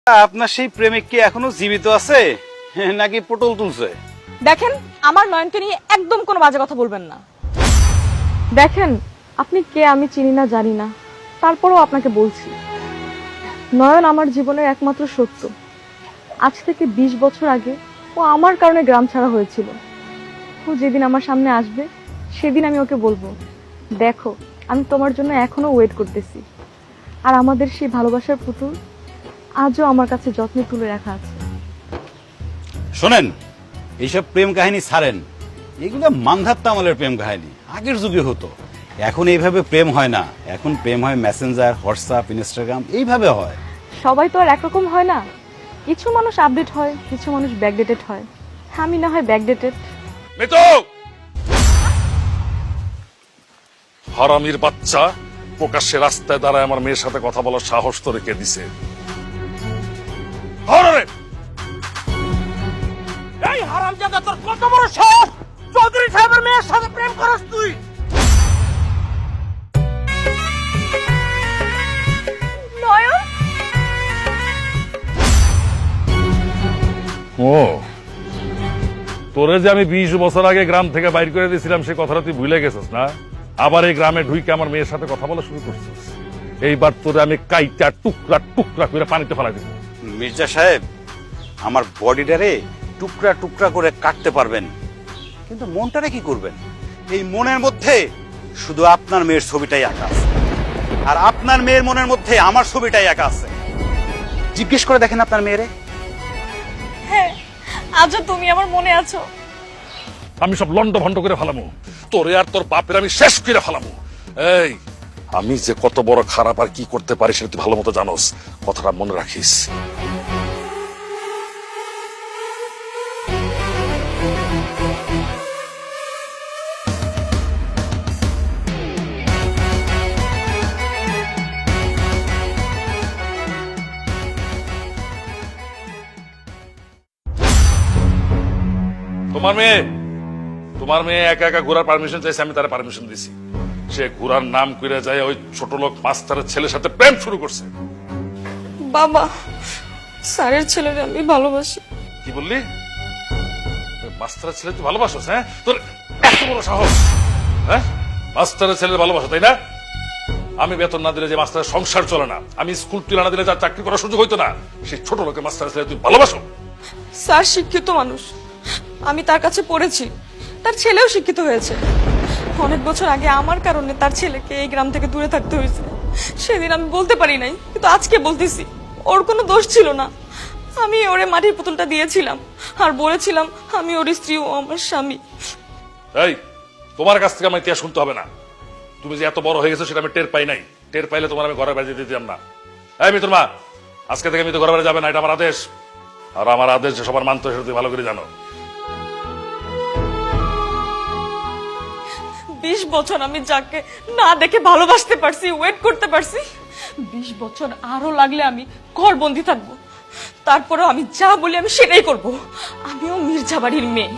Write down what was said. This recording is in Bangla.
আপনার সেই প্রেমিক কি এখনো জীবিত আছে নাকি পটল তুলছে? দেখেন, আমার নয়নকে নিয়ে একদম কোনো বাজে কথা বলবেন না। দেখেন, আপনি কে আমি চিনি না জানি না, তারপরেও আপনাকে বলছি, নয়ন আমার জীবনের একমাত্র সত্য। আজ থেকে 20 বছর আগে ও আমার কারণে গ্রাম ছাড়া হয়েছিল। ও যেদিন আমার সামনে আসবে সেদিন আমি ওকে বলবো, দেখো আমি তোমার জন্য এখনো ওয়েট করতেছি। আর আমাদের সেই ভালোবাসার পুতুল আজও আমার কাছে যত্নে তুলে রাখা আছে। শোনেন, এইসব প্রেম কাহিনী ছাড়েন, এগুলো মান্ধাত্তা আমলের প্রেম কাহিনী, আগের যুগে হতো। এখন এইভাবে প্রেম হয় না, এখন প্রেম হয় মেসেঞ্জার, হোয়াটসঅ্যাপ, ইনস্টাগ্রাম, এইভাবে হয়। সবাই তো আর একরকম হয় না, কিছু মানুষ আপডেট হয়, কিছু মানুষ ব্যাকডেটেড হয়। আমি না হয় ব্যাকডেটেড। মিতু, হারামির বাচ্চা, প্রকাশ্যে রাস্তায় দাঁড়ায় আমার মেয়ের সাথে কথা বলার সাহস তো রেখে দিছে। এই হারামজাদা, তোর কত বড় সাহস! চৌধুরী সাহেবের মেয়ের সাথে প্রেম করস তুই? নয়ন, ও, তোরে যে আমি 20 বছর আগে গ্রাম থেকে বাইর করে দিয়েছিলাম সে কথাটা তুই ভুলে গেছিস না? আবার এই গ্রামে ঢুইকে আমার মেয়ের সাথে কথা বলা শুরু করছিস। এইবার তোরে আমি কাইটা টুকরা টুকরা করে পানিতে ফেলাই দিব। মির্জা সাহেব, আমার বডিটারে টুকরা টুকরা করে কাটতে পারবেন, কিন্তু মনটারে কি করবেন? এই মনের মধ্যে শুধু আপনার মেয়ের ছবিটাই আঁকা আছে, আর আপনার মেয়ের মনের মধ্যে আমার ছবিটাই আঁকা আছে। জিজ্ঞেস করে দেখেন আপনার মেয়েরে। হ্যাঁ, আজও তুমি আমার মনে আছো। আমি সব লন্ড ভন্ড করে ফেলামু, তোরে আর তোর বাপের আমি শেষ করে ফেলামু। এই, আমি যে কত বড় খারাপ আর কি করতে পারি সেটা তুই ভালো মতো জানোস, কথাটা মনে রাখিস। তোমার মেয়ে একা একা ঘোরার পারমিশন চাইছে, আমি তার পারমিশন দিছি। সে ঘোরার নাম করে যায় ওই ছোট লোক মাস্টারের ছেলের সাথে প্রেম শুরু করছে। বাবা, স্যারের ছেলেকে আমি ভালোবাসি। কি বললি? মাস্টারের ছেলে তুই ভালোবাসোস? হ্যাঁ, তোর এত বড় সাহস! হ্যাঁ, মাস্টারের ছেলে ভালোবাসো, তাই না? আমি বেতন না দিলে যে মাস্টারের সংসার চলে না, আমি স্কুল তুলে না দিলে যার চাকরি করার সুযোগ হইতো না, সেই ছোট লোকের মাস্টারের ছেলে তুই ভালোবাসো? স্যার শিক্ষিত মানুষ, আমি তার কাছে পড়েছি, তার ছেলেও শিক্ষিত হয়েছে। অনেক বছর আগে আমার কারণে তার ছেলেকে এই গ্রাম থেকে দূরে থাকতে হয়েছে। সেদিন আমি বলতে পারি নাই, কিন্তু আজকে বলতেছি, ওর কোনো দোষ ছিল না। আমি ওরে মাটির পুতুলটা দিয়েছিলাম আর বলেছিলাম আমি ওর স্ত্রী, ও আমার স্বামী। এই, তোমার কাছ থেকে আমার ইতিহাস শুনতে হবে না। তুমি যে এত বড় হয়ে গেছো সেটা আমি টের পাই নাই। টের পাইলে তোমার আমি ঘরের বাইরে দিতাম না। এই মিতুর মা, আজকে থেকে আমি তো ঘরের বাইরে যাবে না, এটা আমার আদেশ। আর আমার আদেশ যে সবার মানতে হয় সেটা তুমি ভালো করে জানো। 20 বছর আমি যাকে না দেখে ভালোবাসতে পারছি, ওয়েট করতে পারছি, 20 বছর আরো লাগলে আমি ঘরবন্দি থাকবো। তারপরেও আমি যা বলি আমি সেটাই করব। আমিও মির্জা বাড়ির মেয়ে।